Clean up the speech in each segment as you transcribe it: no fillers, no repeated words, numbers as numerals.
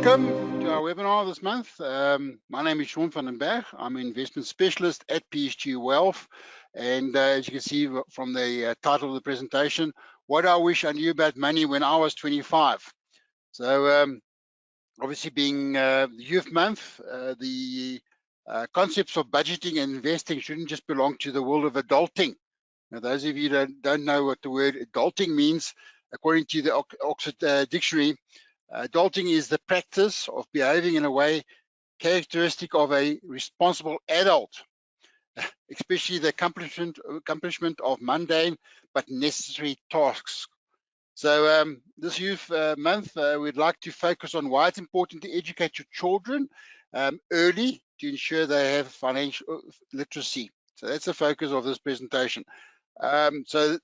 Welcome to our webinar this month. My name is Sean van den Berg. I'm an investment specialist at PSG Wealth. And as you can see from the title of the presentation, what I wish I knew about money when I was 25. So obviously being Youth Month, the concepts of budgeting and investing shouldn't just belong to the world of adulting. Now, those of you that don't know what the word adulting means, according to the Oxford Dictionary, adulting is the practice of behaving in a way characteristic of a responsible adult, especially the accomplishment of mundane but necessary tasks. So this Youth Month, we'd like to focus on why it's important to educate your children early to ensure they have financial literacy. So that's the focus of this presentation. So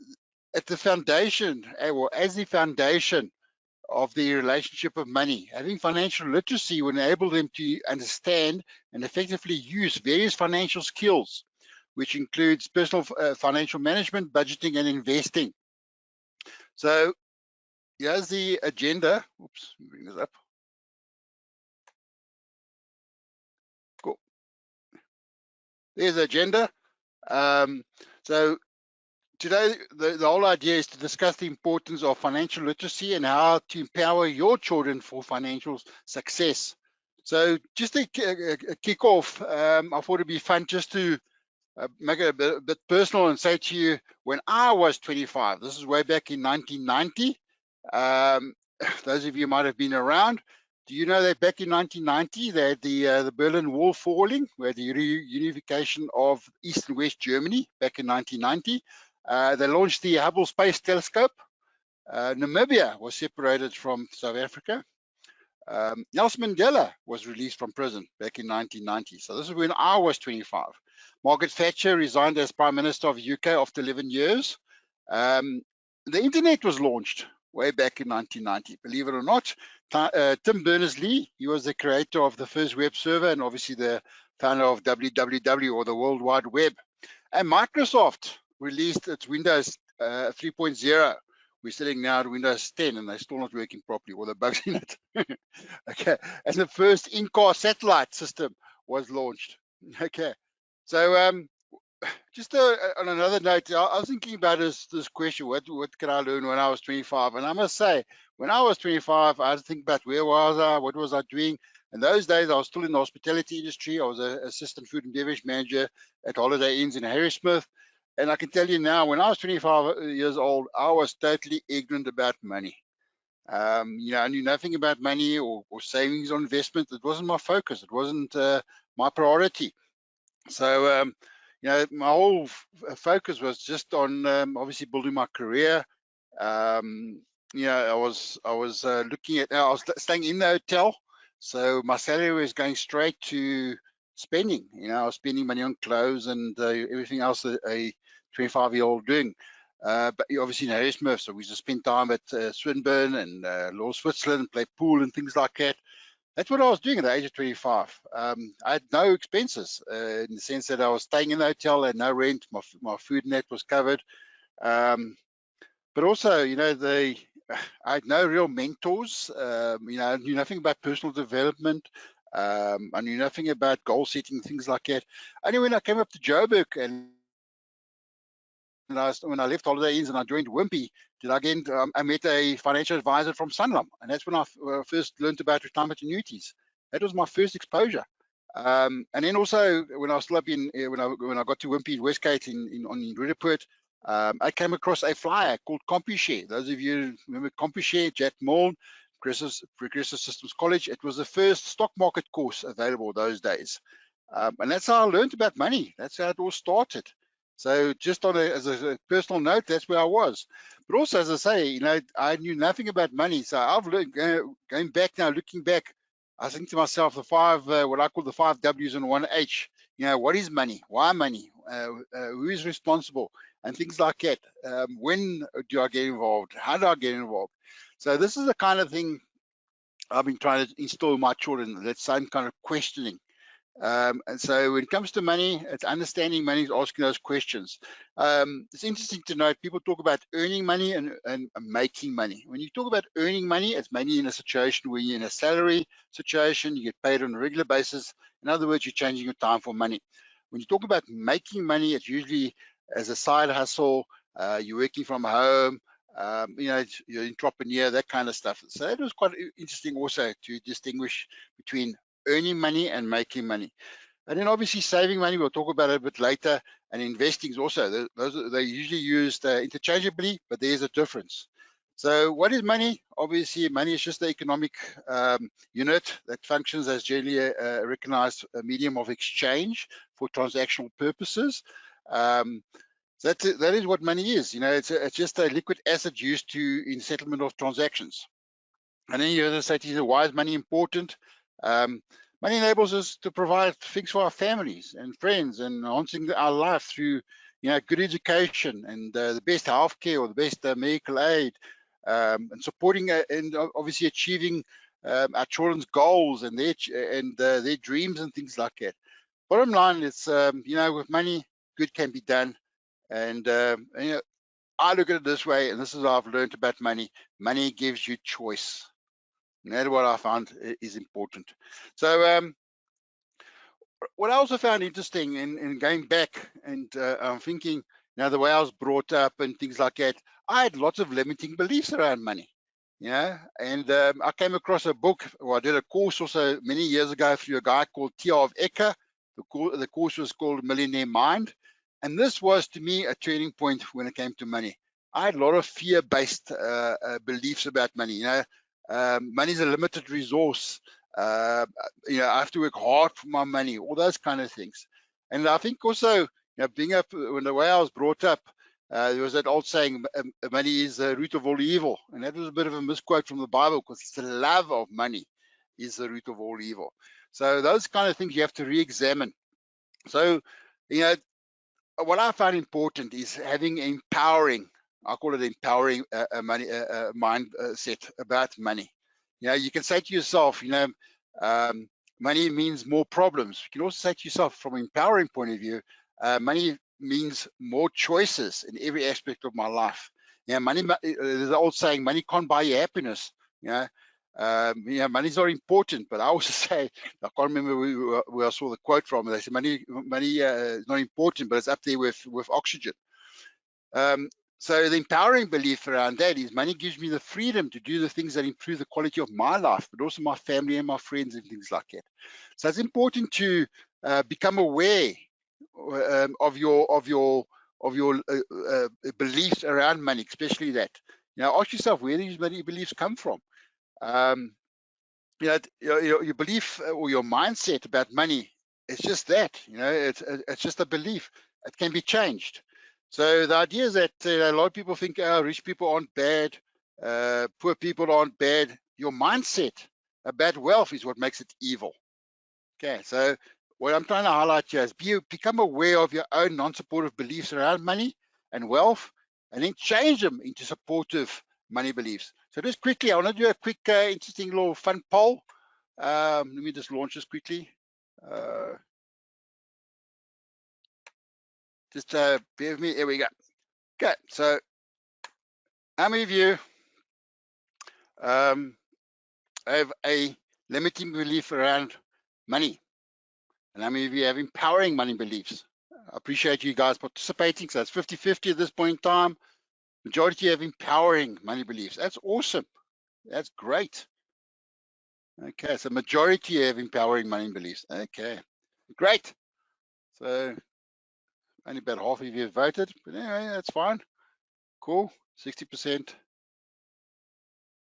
at the foundation, or as the foundation of the relationship of money, having financial literacy will enable them to understand and effectively use various financial skills, which includes personal financial management, budgeting, and investing. So here's the agenda. Oops, bring this up. Cool. There's the agenda. So today, the whole idea is to discuss the importance of financial literacy and how to empower your children for financial success. So just to kick off, I thought it'd be fun just to make it a bit personal and say to you, when I was 25, this is way back in 1990, those of you might have been around. Do you know that back in 1990, they had the Berlin Wall falling, where the unification of East and West Germany back in 1990. They launched the Hubble Space Telescope. Namibia was separated from South Africa. Nelson Mandela was released from prison back in 1990. So this is when I was 25. Margaret Thatcher resigned as Prime Minister of the UK after 11 years. The internet was launched way back in 1990, believe it or not. Tim Berners-Lee, he was the creator of the first web server and obviously the founder of www, or the World Wide Web. And Microsoft released its Windows 3.0. We're sitting now at Windows 10 and they're still not working properly, or the bugs in it. Okay, and the first in-car satellite system was launched. Okay, so just on another note, I was thinking about this question, what can I learn when I was 25? And I must say, when I was 25, I had to think about where was I, what was I doing? In those days, I was still in the hospitality industry. I was an assistant food and beverage manager at Holiday Inns in Harrismith. And I can tell you now, when I was 25 years old, I was totally ignorant about money. You know, I knew nothing about money or savings or investment. It wasn't my focus. It wasn't my priority. So, you know, my whole focus was just on obviously building my career. You know, I was looking at, I was staying in the hotel, so my salary was going straight to spending. You know, I was spending money on clothes and everything else that a 25-year-old doing. But obviously in Harrismith, so we just spend time at Swinburne and Law Switzerland, play pool and things like that. That's what I was doing at the age of 25. I had no expenses in the sense that I was staying in the hotel, I had no rent, my food net was covered. But also, you know, I had no real mentors. You know, I knew nothing about personal development. I knew nothing about goal setting, things like that. Only when I came up to Joburg and when I left Holiday Inns and I joined Wimpy, I met a financial advisor from Sanlam, and that's when I first learned about retirement annuities. That was my first exposure. And then also when I was still up in when I got to Wimpy in Westgate on Rudderpoort, I came across a flyer called CompuShare. Those of you remember CompuShare, Jack Milne, Progressive Systems College. It was the first stock market course available those days, and that's how I learned about money. That's how it all started. So just as a personal note, that's where I was. But also, as I say, you know, I knew nothing about money. So I've learned, going back now, looking back, I think to myself, the what I call the 5 W's and 1 H. You know, what is money? Why money? Who is responsible? And things like that. When do I get involved? How do I get involved? So this is the kind of thing I've been trying to instill in my children, that same kind of questioning. And so when it comes to money, it's understanding money, is asking those questions. It's interesting to note people talk about earning money and making money. When you talk about earning money, it's mainly in a situation where you're in a salary situation, you get paid on a regular basis. In other words, you're changing your time for money. When you talk about making money, it's usually as a side hustle, you're working from home, you're an entrepreneur, that kind of stuff. So that was quite interesting also to distinguish between earning money and making money. And then obviously saving money, we'll talk about it a bit later, and investing is also, they're usually used interchangeably, but there's a difference. So what is money? Obviously, money is just the economic unit that functions as generally a recognized medium of exchange for transactional purposes. So that is what money is. It's just a liquid asset used in settlement of transactions. And then you have to say to you, why is money important? Money enables us to provide things for our families and friends and enhancing our life through, good education and the best healthcare or the best medical aid, and supporting and obviously achieving our children's goals and their dreams and things like that. Bottom line is, with money, good can be done. And I look at it this way, and this is what I've learned about money. Money gives you choice. And that's what I found is important. So what I also found interesting in going back and I'm thinking, the way I was brought up and things like that, I had lots of limiting beliefs around money. And I came across a book, or I did a course also many years ago through a guy called T.R. Ecker. The course was called Millionaire Mind. And this was, to me, a turning point when it came to money. I had a lot of fear-based beliefs about money. Money is a limited resource. I have to work hard for my money, all those kind of things. And I think also, being up, when the way I was brought up, there was that old saying, money is the root of all evil. And that was a bit of a misquote from the Bible, because it's the love of money is the root of all evil. So those kind of things you have to re-examine. So, what I find important is having empowering, I call it empowering money mindset about money. You can say to yourself, money means more problems. You can also say to yourself, from an empowering point of view, money means more choices in every aspect of my life. Money. There's an old saying, money can't buy you happiness. Money's not important, but I also say, I can't remember where I saw the quote from. They said money is not important, but it's up there with oxygen. So the empowering belief around that is money gives me the freedom to do the things that improve the quality of my life, but also my family and my friends and things like that. So it's important to become aware of your beliefs around money, especially that. Ask yourself, where these money beliefs come from. Your belief or your mindset about money, it's just that. It's just a belief. It can be changed. So the idea is that a lot of people think, rich people aren't bad, poor people aren't bad. Your mindset about wealth is what makes it evil. Okay, so what I'm trying to highlight here is become aware of your own non-supportive beliefs around money and wealth, and then change them into supportive money beliefs. So just quickly, I want to do a quick, interesting little fun poll. Let me just launch this quickly. Just bear with me. There we go. Okay, so how many of you have a limiting belief around money? And how many of you have empowering money beliefs? I appreciate you guys participating. So it's 50-50 at this point in time. Majority have empowering money beliefs. That's awesome. That's great. Okay, so majority have empowering money beliefs. Okay, great. So only about half of you have voted, but anyway, that's fine. Cool, 60%.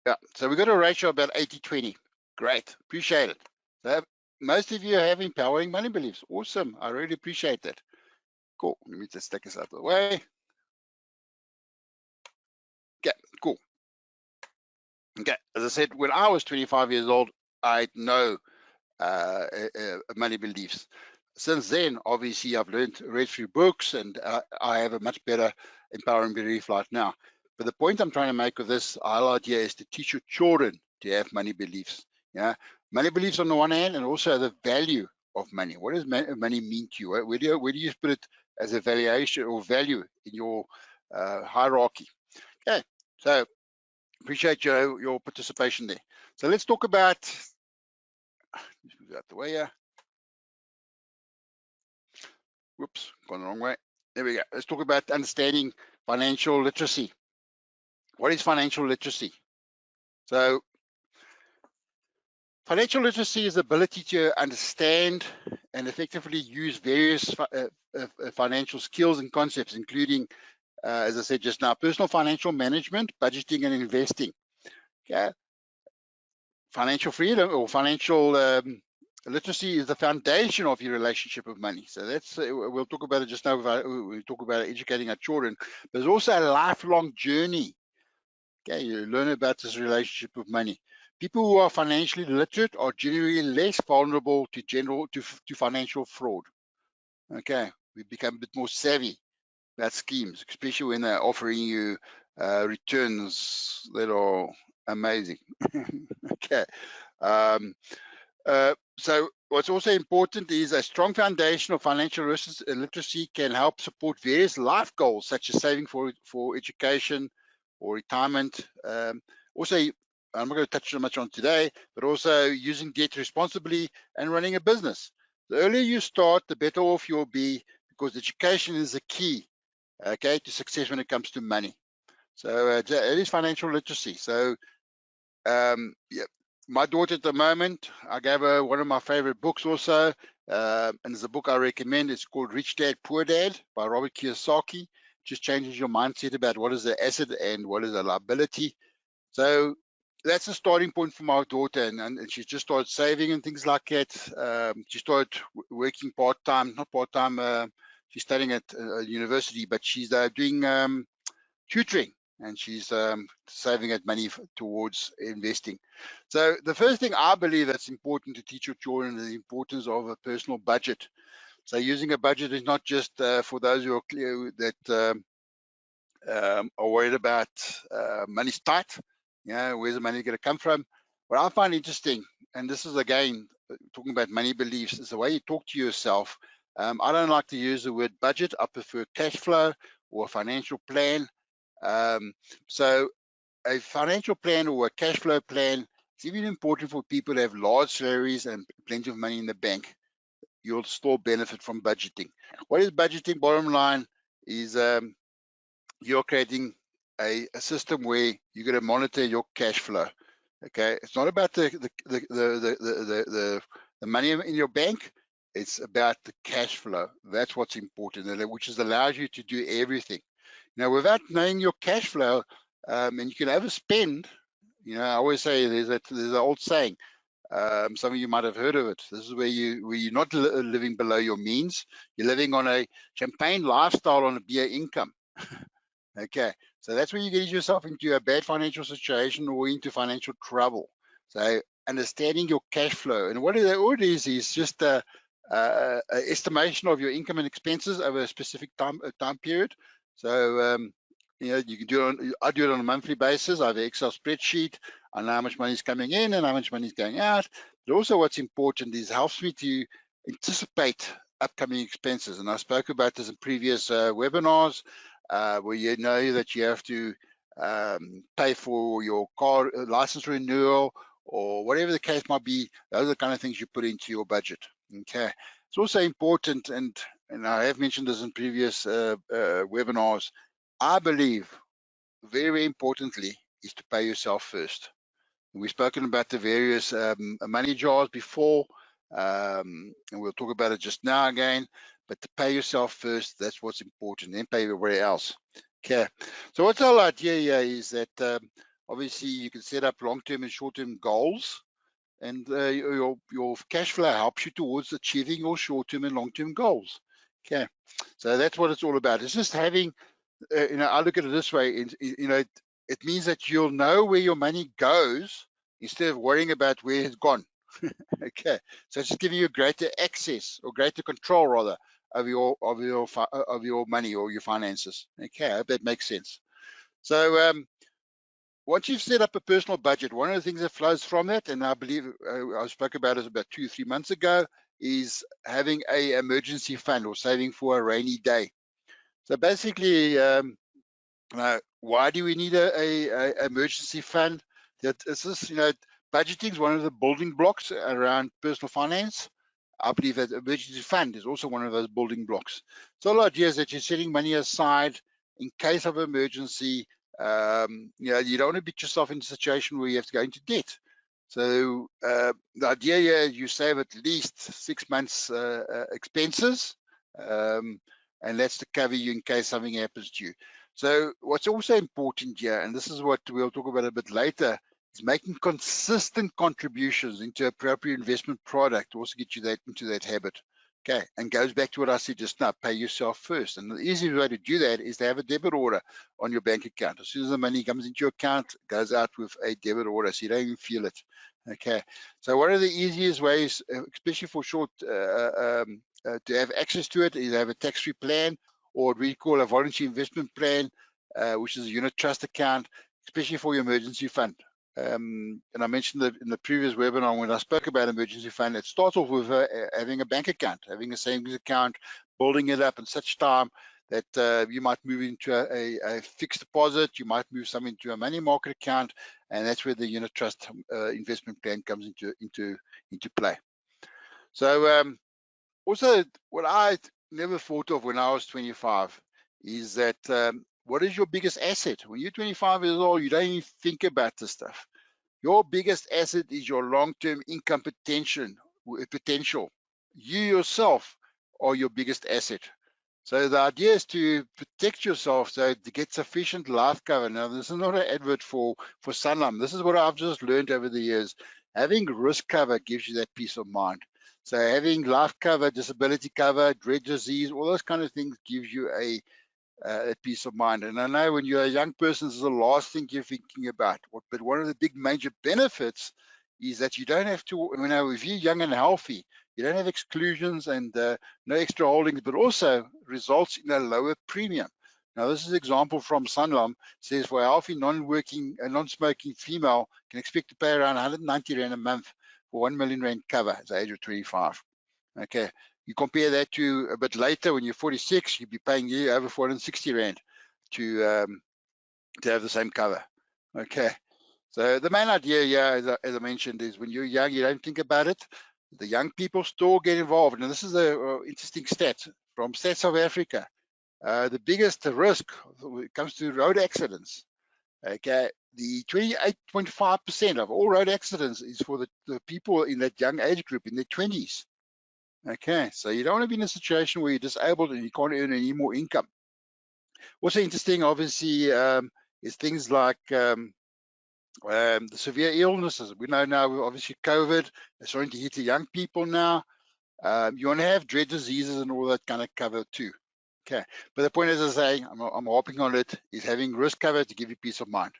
Yeah, so we've got a ratio of about 80-20. Great, appreciate it. So most of you have empowering money beliefs. Awesome, I really appreciate that. Cool, let me just take this out of the way. Okay, cool. Okay, as I said, when I was 25 years old, I had no money beliefs. Since then, obviously, I've read through books, and I have a much better empowering belief right now. But the point I'm trying to make with this whole idea is to teach your children to have money beliefs. Money beliefs on the one hand, and also the value of money? What does money mean to you? Where do you put it as a valuation or value in your hierarchy? Okay, so appreciate your participation there. So let's talk about, let's move out the way here. Whoops, gone the wrong way. There we go. Let's talk about understanding financial literacy. What is financial literacy? So financial literacy is the ability to understand and effectively use various financial skills and concepts, including, as I said just now, personal financial management, budgeting, and investing. Okay. Financial freedom or financial literacy is the foundation of your relationship with money. So that's, we'll talk about it just now. We talk about educating our children. There's also a lifelong journey. Okay, you learn about this relationship with money. People who are financially literate are generally less vulnerable to financial fraud. Okay, we become a bit more savvy about schemes, especially when they're offering you returns that are amazing. Okay. So what's also important is a strong foundation of financial literacy can help support various life goals, such as saving for education or retirement. Also, I'm not going to touch so much on today, but also using debt responsibly and running a business. The earlier you start, the better off you'll be, because education is the key, okay, to success when it comes to money. So it is financial literacy. So yeah, my daughter at the moment, I gave her one of my favorite books also, and it's a book I recommend. It's called Rich Dad, Poor Dad by Robert Kiyosaki. Just changes your mindset about what is the asset and what is the liability. So that's a starting point for my daughter, and she just started saving and things like that. She started working part-time, not part-time, she's studying at university, but she's doing tutoring, and she's saving that money towards investing. So the first thing I believe that's important to teach your children is the importance of a personal budget. So using a budget is not just for those who are clear that are worried about money's tight. Where's the money going to come from? What I find interesting, and this is again talking about money beliefs, is the way you talk to yourself. I don't like to use the word budget. I prefer cash flow or a financial plan. So a financial plan or a cash flow plan is even important for people who have large salaries and plenty of money in the bank. You'll still benefit from budgeting. What is budgeting? Bottom line is you're creating a system where you're going to monitor your cash flow. Okay, it's not about the money in your bank. It's about the cash flow. That's what's important, which allows you to do everything. Now, without knowing your cash flow, and you can overspend. I always say there's an old saying. Some of you might have heard of it. This is where you're not living below your means. You're living on a champagne lifestyle on a beer income. Okay, so that's where you get yourself into a bad financial situation or into financial trouble. So understanding your cash flow, and what it is just a estimation of your income and expenses over a specific time period. So you can do it I do it on a monthly basis. I have an Excel spreadsheet. I know how much money is coming in and how much money is going out. But also what's important is helps me to anticipate upcoming expenses. And I spoke about this in previous webinars, where you know that you have to pay for your car license renewal or whatever the case might be. Those are the kind of things you put into your budget. Okay, it's also important, and I have mentioned this in previous webinars. I believe very, very importantly is to pay yourself first. We've spoken about the various money jars before, and we'll talk about it just now again. But to pay yourself first, that's what's important. Then pay everybody else. Okay. So what's our idea here is that obviously you can set up long-term and short-term goals, and your cash flow helps you towards achieving your short-term and long-term goals. Okay. So that's what it's all about. It's just having, I look at it this way. It means that you'll know where your money goes instead of worrying about where it's gone. Okay, so it's just giving you greater access or greater control rather of your money or your finances. Okay, I hope that makes sense. So once you've set up a personal budget, one of the things that flows from that, and I believe I spoke about it about 2 or 3 months ago, is having a emergency fund or saving for a rainy day. So basically, why do we need a emergency fund? That is this, budgeting is one of the building blocks around personal finance. I believe that emergency fund is also one of those building blocks. So the idea is that you're setting money aside in case of emergency. You don't want to beat yourself in a situation where you have to go into debt. So the idea here is you save at least 6 months expenses, and that's to cover you in case something happens to you. So what's also important here, and this is what we'll talk about a bit later, is making consistent contributions into appropriate investment product to also get you into that habit. Okay, and goes back to what I said just now, pay yourself first. And the easiest way to do that is to have a debit order on your bank account. As soon as the money comes into your account, it goes out with a debit order, so you don't even feel it. Okay, so one of the easiest ways, especially for short, to have access to it, is have a tax-free plan, or what we call a voluntary investment plan, which is a unit trust account, especially for your emergency fund. And I mentioned that in the previous webinar when I spoke about emergency fund, it starts off with having a bank account, having a savings account, building it up in such time that you might move into a fixed deposit, you might move some into a money market account, and that's where the unit trust investment plan comes into play. So also, what I never thought of when I was 25 is that what is your biggest asset? When you're 25 years old, you don't even think about this stuff. Your biggest asset is your long-term income potential. You yourself are your biggest asset. So the idea is to protect yourself, so to get sufficient life cover. Now, this is not an advert for Sanlam. This is what I've just learned over the years. Having risk cover gives you that peace of mind. So having life cover, disability cover, dread disease, all those kind of things gives you a peace of mind. And I know when you're a young person, this is the last thing you're thinking about. But one of the big major benefits is that you don't have to, if you're young and healthy, you don't have exclusions and no extra holdings, but also results in a lower premium. Now, this is an example from Sanlam. It says for a healthy, non-working, non-smoking female can expect to pay around 190 Rand a month for 1 million Rand cover at the age of 25. Okay, you compare that to a bit later when you're 46, you'd be paying over 460 Rand to have the same cover. Okay, so the main idea here, as I mentioned, is when you're young, you don't think about it. The young people still get involved. And this is an interesting stat from Stats South Africa. The biggest risk when it comes to road accidents, okay, the 28.5% of all road accidents is for the people in that young age group, in their 20s. Okay, so you don't want to be in a situation where you're disabled and you can't earn any more income. Also interesting, obviously, is things like the severe illnesses. We know now, obviously, COVID is starting to hit the young people now. You want to have dread diseases and all that kind of cover too. Okay, but the point, as I say, I'm harping on it, is having risk cover to give you peace of mind.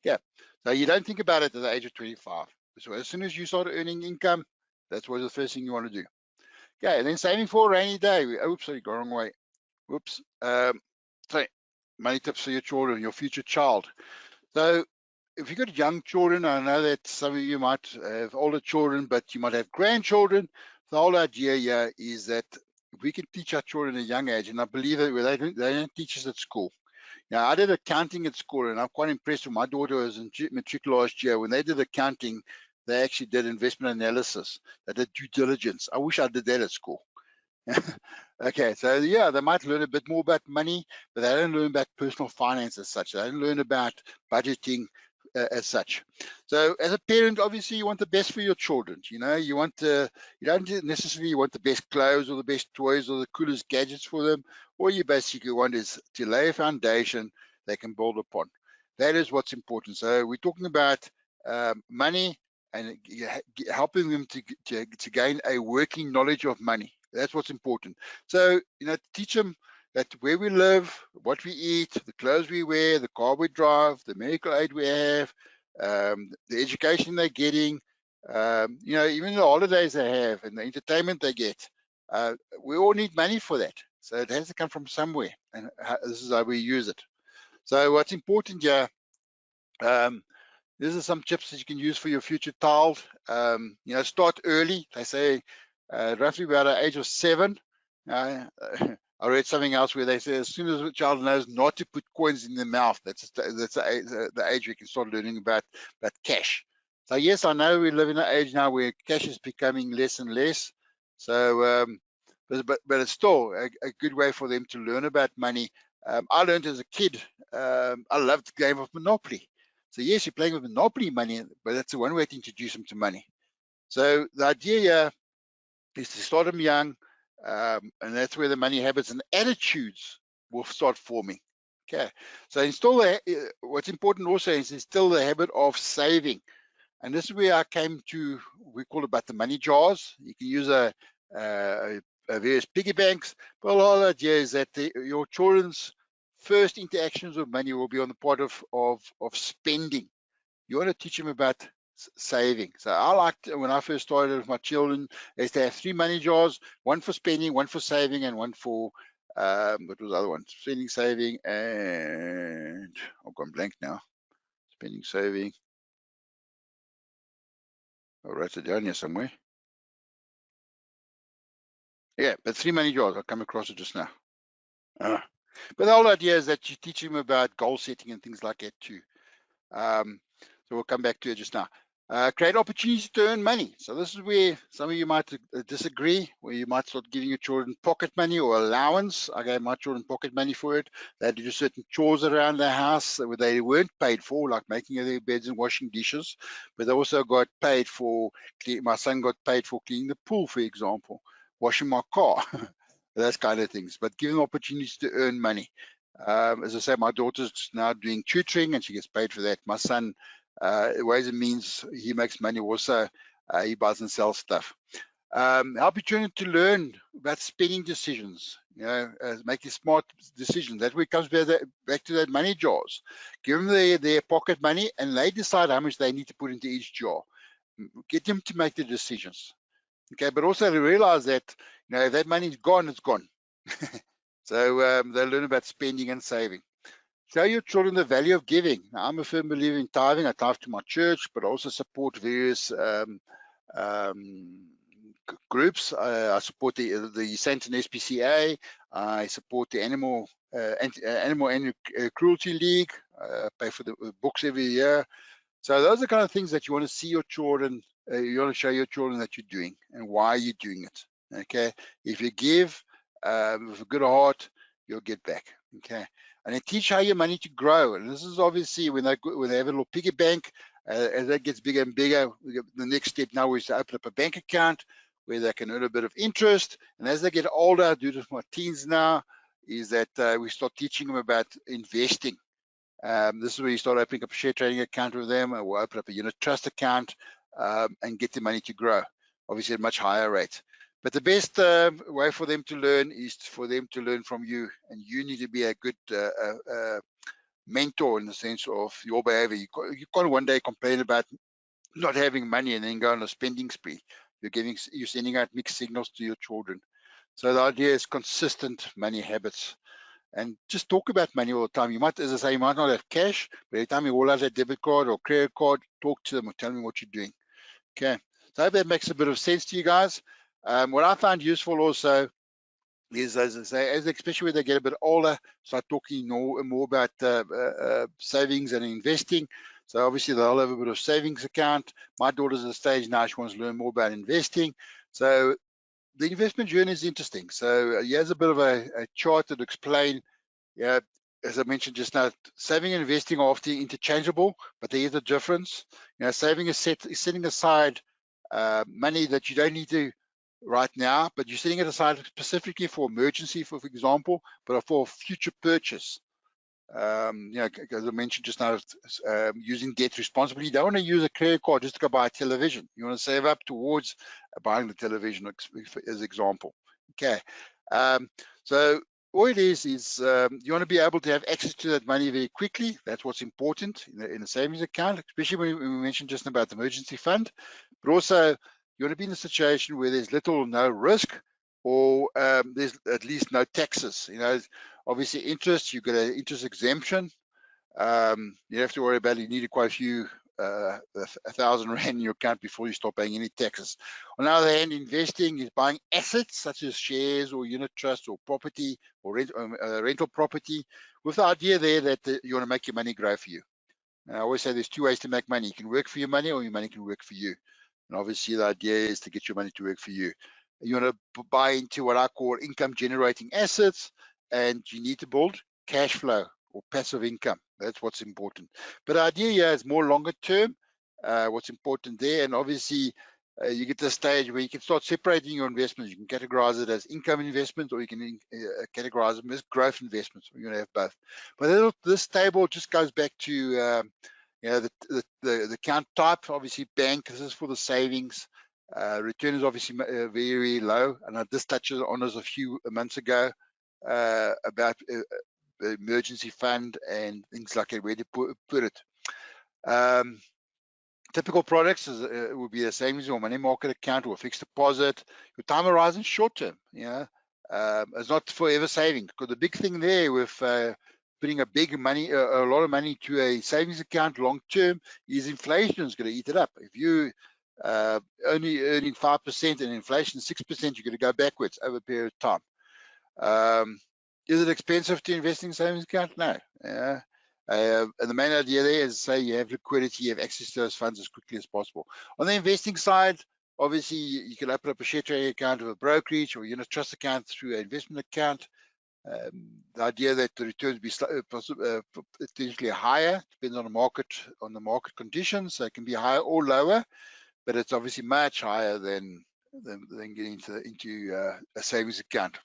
Yeah, so you don't think about it at the age of 25. So as soon as you start earning income, that's what the first thing you want to do. Okay, and then saving for a rainy day. Oops, sorry, go wrong way. Whoops. So money tips for your children, your future child. So if you've got young children, I know that some of you might have older children, but you might have grandchildren. The whole idea here is that we can teach our children at a young age, and I believe that they don't teach us at school. Now, I did accounting at school, and I'm quite impressed with my daughter was in matric last year. When they did accounting, they actually did investment analysis. They did due diligence. I wish I did that at school. Okay, so yeah, they might learn a bit more about money, but they don't learn about personal finance as such. They don't learn about budgeting as such. So as a parent, obviously you want the best for your children. You don't necessarily want the best clothes or the best toys or the coolest gadgets for them. All you basically want is to lay a foundation they can build upon. That is what's important. So we're talking about money and helping them to gain a working knowledge of money. That's what's important. So, teach them that where we live, what we eat, the clothes we wear, the car we drive, the medical aid we have, the education they're getting, even the holidays they have and the entertainment they get. We all need money for that. So it has to come from somewhere, and this is how we use it. So what's important here These are some tips that you can use for your future child. Start early. They say roughly about the age of 7. Uh, I read something else where they say as soon as a child knows not to put coins in their mouth, that's the age we can start learning about cash. So yes, I know we live in an age now where cash is becoming less and less. So, but it's still a good way for them to learn about money. I learned as a kid. I loved the game of Monopoly. So yes, you're playing with Monopoly money, but that's the one way to introduce them to money. So the idea here is to start them young, and that's where the money habits and attitudes will start forming. Okay, so what's important also is instill the habit of saving. And this is where I came to, we call it about the money jars. You can use a various piggy banks, but a lot of the idea is that your children's first interactions with money will be on the part of spending. You want to teach them about saving. So I liked, when I first started with my children, is to have 3 money jars, one for spending, one for saving, and one for what was the other one? Spending, saving, and I've gone blank now. Spending, saving. I wrote it down here somewhere. Yeah, but 3 money jars. I'll come across it just now. But the whole idea is that you teach them about goal setting and things like that too. So we'll come back to it just now. Create opportunities to earn money. So this is where some of you might disagree, where you might start giving your children pocket money or allowance. I gave my children pocket money for it. They had to do certain chores around the house that they weren't paid for, like making their beds and washing dishes. But they also got paid for, my son got paid for cleaning the pool, for example, washing my car, those kind of things. But give them opportunities to earn money. As I say, my daughter's now doing tutoring and she gets paid for that. My son, ways and means, he makes money also. He buys and sells stuff. Help your children to learn about spending decisions, making smart decisions. That way it comes back to that money jars. Give them their pocket money and they decide how much they need to put into each jar. Get them to make the decisions. Okay, but also to realize that, if that money's gone, it's gone. So they learn about spending and saving. Show your children the value of giving. Now, I'm a firm believer in tithing. I tithe to my church, but I also support various groups. I support the Santon SPCA. I support the Animal Cruelty League. Pay for the books every year. So those are the kind of things that you want to see your children. You want to show your children that you're doing and why you're doing it. Okay, if you give with a good heart, you'll get back. Okay, and then teach how your money to grow. And this is obviously when they have a little piggy bank. As that gets bigger and bigger, the next step now is to open up a bank account where they can earn a bit of interest. And as they get older, I do this with my teens now, is that we start teaching them about investing. This is where you start opening up a share trading account with them, or we'll open up a unit trust account and get the money to grow, obviously at a much higher rate. But the best way for them to learn is for them to learn from you, and you need to be a good mentor in the sense of your behavior. You can't one day complain about not having money and then go on a spending spree. You're sending out mixed signals to your children. So the idea is consistent money habits. And just talk about money all the time. You might, as I say, you might not have cash, but every time you roll out a debit card or credit card, talk to them or tell them what you're doing. Okay, so I hope that makes a bit of sense to you guys. What I found useful also is, as I say, especially when they get a bit older, start talking more about savings and investing. So obviously they'll have a bit of savings account. My daughter's at a stage now, she wants to learn more about investing. So the investment journey is interesting. So here's a bit of a chart that explains, as I mentioned just now, saving and investing are often interchangeable, but there is a difference. Saving is setting aside money that you don't need to right now, but you're setting it aside specifically for emergency, for example, but for future purchase. As I mentioned just now, using debt responsibly. You don't want to use a credit card just to go buy a television. You want to save up towards buying the television, as example. Okay, so all it is you want to be able to have access to that money very quickly. That's what's important in a savings account, especially when we mentioned just about the emergency fund. But also, you want to be in a situation where there's little or no risk, or there's at least no taxes. Obviously interest, you get an interest exemption. You have to worry about it. You need quite a few, 1,000 rand in your account before you start paying any taxes. On the other hand, investing is buying assets such as shares or unit trusts or property or rental property, with the idea there that you want to make your money grow for you. And I always say there's two ways to make money. You can work for your money, or your money can work for you. And obviously the idea is to get your money to work for you. You want to buy into what I call income generating assets, and you need to build cash flow or passive income. That's what's important. But the idea here is more longer term, what's important there. And obviously you get to a stage where you can start separating your investments. You can categorize it as income investments, or you can categorize them as growth investments. You're going to have both. But this table just goes back to the account type. Obviously bank, this is for the savings. Return is obviously very low, and I just touched on this a few months ago about the emergency fund and things like that, where to put it. Typical products would be a savings or money market account or a fixed deposit. Your time horizon short term. It's not forever saving, because the big thing there with putting a lot of money to a savings account long term is inflation is going to eat it up. If you only earning 5% and inflation 6%, you're going to go backwards over a period of time. Is it expensive to invest in savings account? No. And the main idea there is, say, you have liquidity, you have access to those funds as quickly as possible. On the investing side, obviously you can open up a share trading account with a brokerage, or unit trust account through an investment account. The idea that the returns be potentially higher depends on the market conditions. So it can be higher or lower, but it's obviously much higher than getting into a savings account.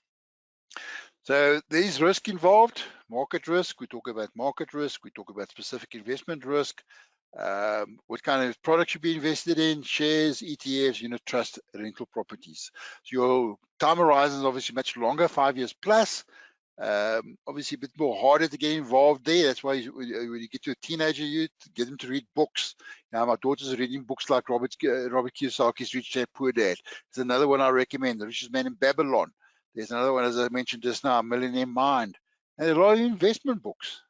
So there's risk involved, market risk. We talk about market risk. We talk about specific investment risk. What kind of products should be invested in: shares, ETFs, unit trust, rental properties. So your time horizon is obviously much longer, 5 years plus. Obviously a bit more harder to get involved there. That's why when you get to a teenager, you get them to read books. Now my daughters are reading books like Robert Kiyosaki's Rich Dad Poor Dad. There's another one I recommend, The Richest Man in Babylon. There's another one, as I mentioned just now, Millionaire Mind. And a lot of investment books.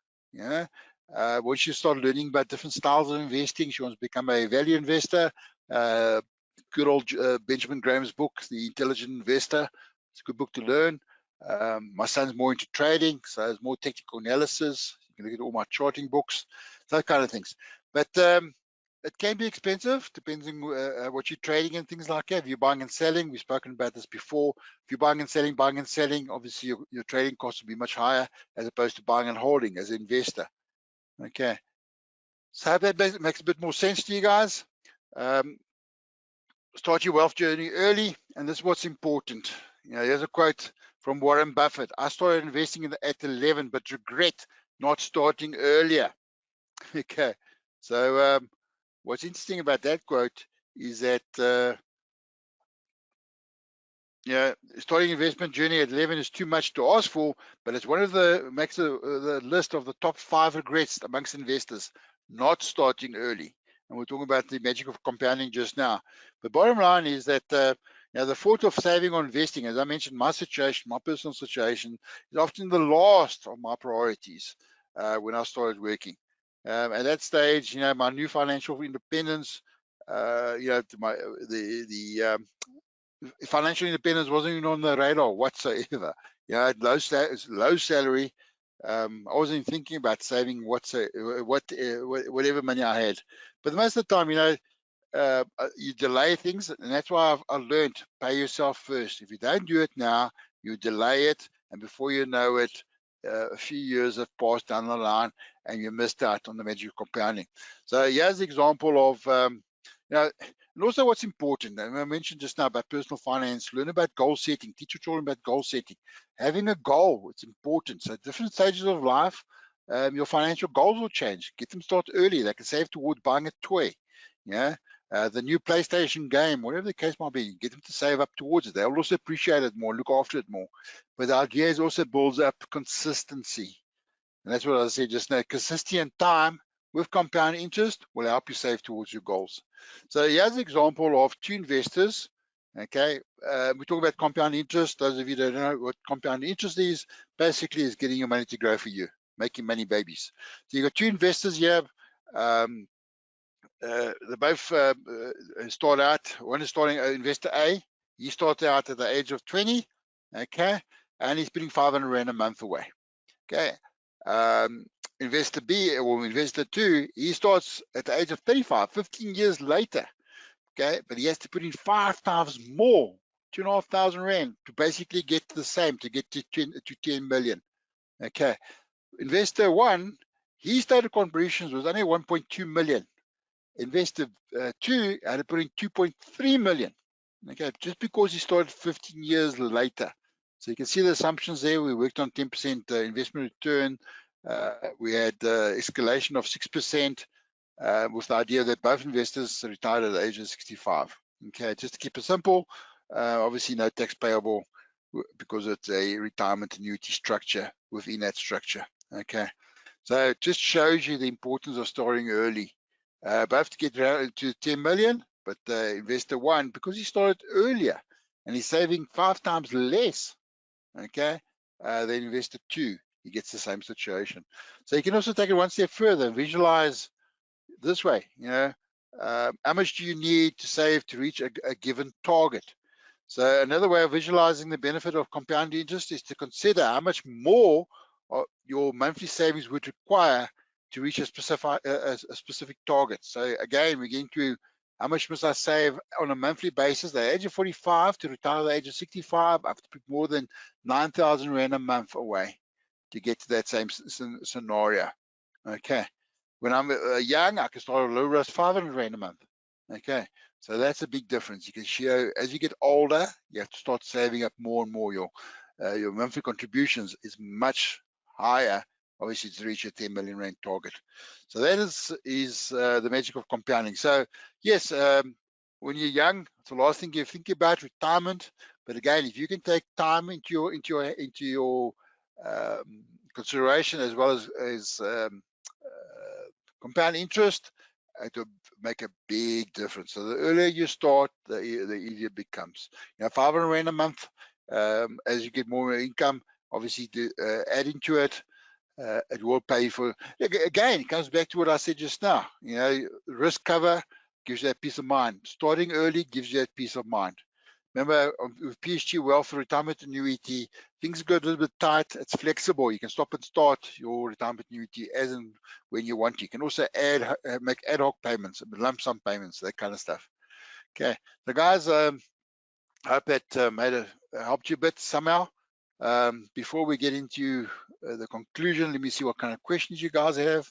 Once you start learning about different styles of investing, she wants to become a value investor. Good old Benjamin Graham's book, The Intelligent Investor. It's a good book to learn. My son's more into trading, so there's more technical analysis. You can look at all my charting books, those kind of things. But it can be expensive, depending what you're trading and things like that. If you're buying and selling, we've spoken about this before. If you're buying and selling, obviously your trading costs will be much higher as opposed to buying and holding as an investor. Okay, so I hope that makes a bit more sense to you guys. Start your wealth journey early, and this is what's important. Here's a quote from Warren Buffett. I started investing at 11, but regret not starting earlier. Okay, so what's interesting about that quote is that starting investment journey at 11 is too much to ask for, but it's one of makes the list of the top 5 regrets amongst investors, not starting early. And we're talking about the magic of compounding just now. The bottom line is that the thought of saving or investing, as I mentioned, my personal situation, is often the last of my priorities when I started working. At that stage, my new financial independence, financial independence wasn't even on the radar whatsoever. Low salary. I wasn't thinking about saving whatever money I had. But most of the time, you delay things, and that's why I learned, pay yourself first. If you don't do it now, you delay it, and before you know it, a few years have passed down the line, and you missed out on the magic of compounding. So here's an example of, and also what's important, and I mentioned just now about personal finance, learn about goal setting, teach your children about goal setting. Having a goal, it's important. So different stages of life, your financial goals will change. Get them started early. They can save towards buying a toy. The new PlayStation game, whatever the case might be, get them to save up towards it. They'll also appreciate it more, look after it more. But the idea is also builds up consistency. And that's what I said just now. Consistency and time with compound interest will help you save towards your goals. So here's an example of 2 investors. Okay, we talk about compound interest. Those of you that don't know what compound interest is, basically is getting your money to grow for you. making money babies. So you've got two investors here. They both start out. One is starting investor A. He started out at the age of 20, okay, and he's putting 500 Rand a month away, okay. Investor B or investor 2, he starts at the age of 35, 15 years later, okay, but he has to put in 5 times more, 2,500 Rand to basically get to the same, to get to 10 million, okay. Investor 1, his total contributions was only 1.2 million. Investor 2 had to put in 2.3 million, okay, just because he started 15 years later. So you can see the assumptions there. We worked on 10% investment return. We had escalation of 6% with the idea that both investors retired at the age of 65. Okay, just to keep it simple, obviously no tax payable because it's a retirement annuity structure within that structure. Okay, so it just shows you the importance of starting early. Both to get to 10 million, but investor 1, because he started earlier and he's saving 5 times less, okay, than investor 2, he gets the same situation. So you can also take it one step further, visualize this way, you know, how much do you need to save to reach a given target? So another way of visualizing the benefit of compound interest is to consider how much more your monthly savings would require to reach a specific target. So again, we're getting to how much must I save on a monthly basis. At the age of 45 to retire at the age of 65, I have to put more than 9,000 Rand a month away to get to that same scenario. Okay. When I'm young, I can start a low risk 500 Rand a month. Okay. So that's a big difference. You can show as you get older, you have to start saving up more and more. Your monthly contributions is much higher, obviously, to reach a 10 million Rand target. So that is the magic of compounding. So yes, when you're young, it's the last thing you think about, retirement. But again, if you can take time into your consideration as well as compound interest, it will make a big difference. So the earlier you start, the easier it becomes. 500 Rand a month, as you get more income, obviously to add into it, it will pay for. Again, it comes back to what I said just now. Risk cover gives you that peace of mind. Starting early gives you that peace of mind. Remember, with PSG Wealth Retirement Annuity, things go a little bit tight. It's flexible. You can stop and start your retirement annuity as and when you want. You can also make ad hoc payments, lump sum payments, that kind of stuff. Okay, so guys, I hope that helped you a bit somehow. Before we get into the conclusion, let me see what kind of questions you guys have.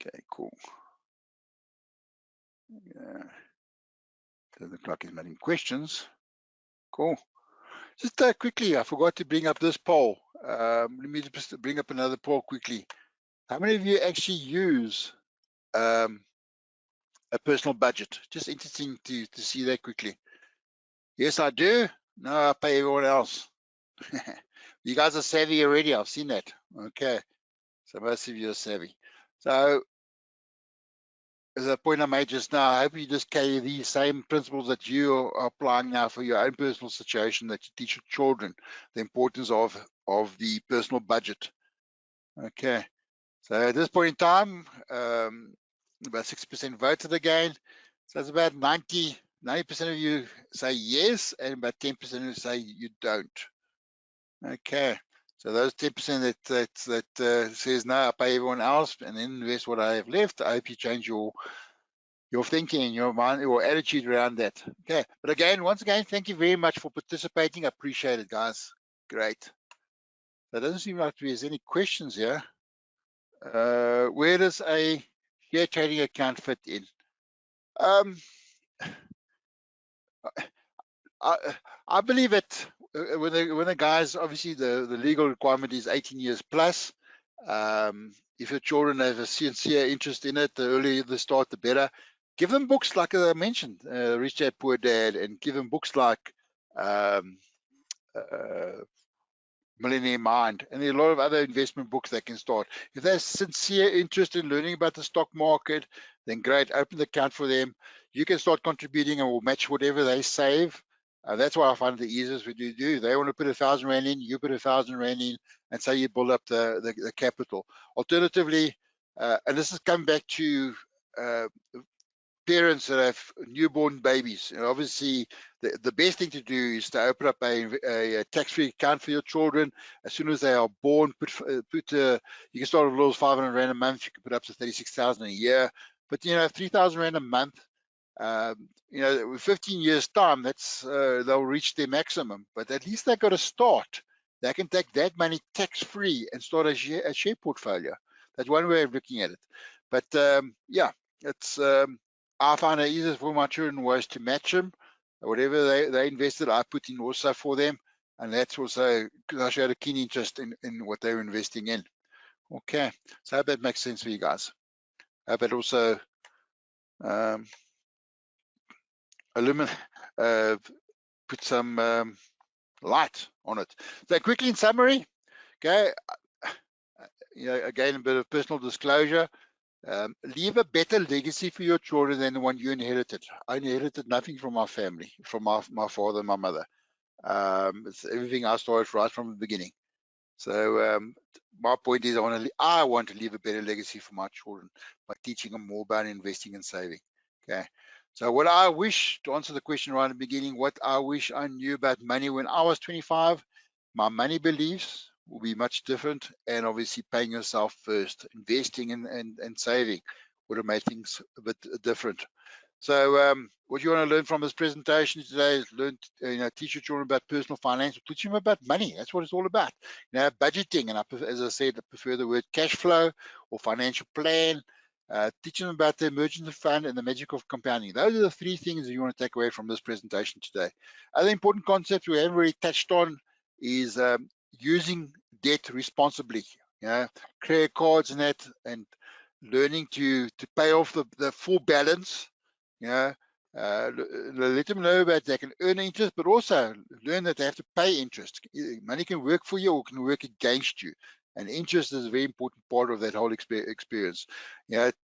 Okay, cool. Yeah. So the clock is making questions. Cool. Just quickly, I forgot to bring up this poll. Let me just bring up another poll quickly. How many of you actually use a personal budget? Just interesting to see that quickly. Yes, I do. No, I pay everyone else. You guys are savvy already. I've seen that. Okay. So most of you are savvy. So as a point I made just now, I hope you just carry these same principles that you are applying now for your own personal situation, that you teach your children the importance of the personal budget. Okay. So at this point in time, about 6% voted again. So it's about 90% of you say yes, and about 10% of you say you don't. Okay. So those 10% that says no, I pay everyone else and then invest what I have left. I hope you change your thinking, your mind, your attitude around that. Okay. But again, once again, thank you very much for participating. I appreciate it, guys. Great. There doesn't seem like there's any questions here. Where does a share trading account fit in? I believe it when the guys, obviously the legal requirement is 18 years plus. If your children have a sincere interest in it, the earlier they start, the better. Give them books like I mentioned, Rich Dad Poor Dad, and give them books like Millionaire Mind, and there are a lot of other investment books they can start. If they have sincere interest in learning about the stock market, then great, open the account for them. You can start contributing and we'll match whatever they save. That's why I find the easiest what you do. They want to put 1,000 Rand in, you put 1,000 Rand in, and so you build up the capital. Alternatively, and this is coming back to uh, parents that have newborn babies. And obviously, the best thing to do is to open up a tax-free account for your children. As soon as they are born, you can start with a little 500 Rand a month. You can put up to 36,000 a year. But 3,000 Rand a month, with 15 years time, they'll reach their maximum. But at least they've got to start. They can take that money tax-free and start a share portfolio. That's one way of looking at it. But yeah, it's I find it easiest for my children was to match them. Whatever they invested, I put in also for them. And that's also because I showed a keen interest in what they were investing in. Okay, so I hope that makes sense for you guys. I hope it also put some light on it. So quickly in summary, okay, again, a bit of personal disclosure. Leave a better legacy for your children than the one you inherited. I inherited nothing from my family, from my father and my mother. It's everything I started right from the beginning. So my point is I want to leave a better legacy for my children by teaching them more about investing and saving. Okay. So what I wish, to answer the question right in the beginning, what I wish I knew about money when I was 25, my money beliefs will be much different, and obviously paying yourself first, investing and saving would have made things a bit different. So what you want to learn from this presentation today is teach your children about personal finance, teach them about money. That's what it's all about. Budgeting, and as I said, I prefer the word cash flow or financial plan. Teaching them about the emergency fund and the magic of compounding. Those are the three things that you want to take away from this presentation today. Other important concepts we haven't really touched on is using debt responsibly. Credit cards and that, and learning to pay off the full balance. Let them know that they can earn interest, but also learn that they have to pay interest. Money can work for you or can work against you. And interest is a very important part of that whole experience.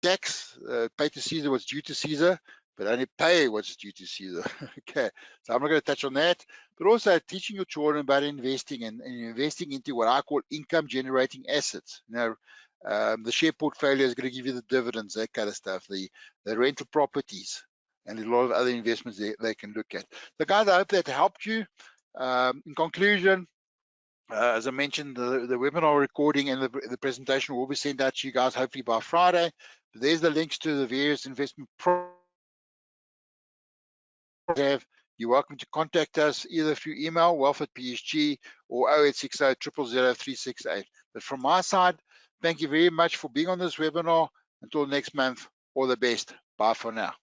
Tax, pay to Caesar what's due to Caesar, but only pay what's due to Caesar. Okay, so I'm not going to touch on that, but also teaching your children about investing and investing into what I call income generating assets. The share portfolio is going to give you the dividends, that kind of stuff, the rental properties, and a lot of other investments they can look at. So guys, I hope that helped you. In conclusion, as I mentioned, the webinar recording and the presentation will be sent out to you guys hopefully by Friday. But there's the links to the various investment programs. You're welcome to contact us either through email, wealth@psg, or 0860 000 368. But from my side, thank you very much for being on this webinar. Until next month, all the best. Bye for now.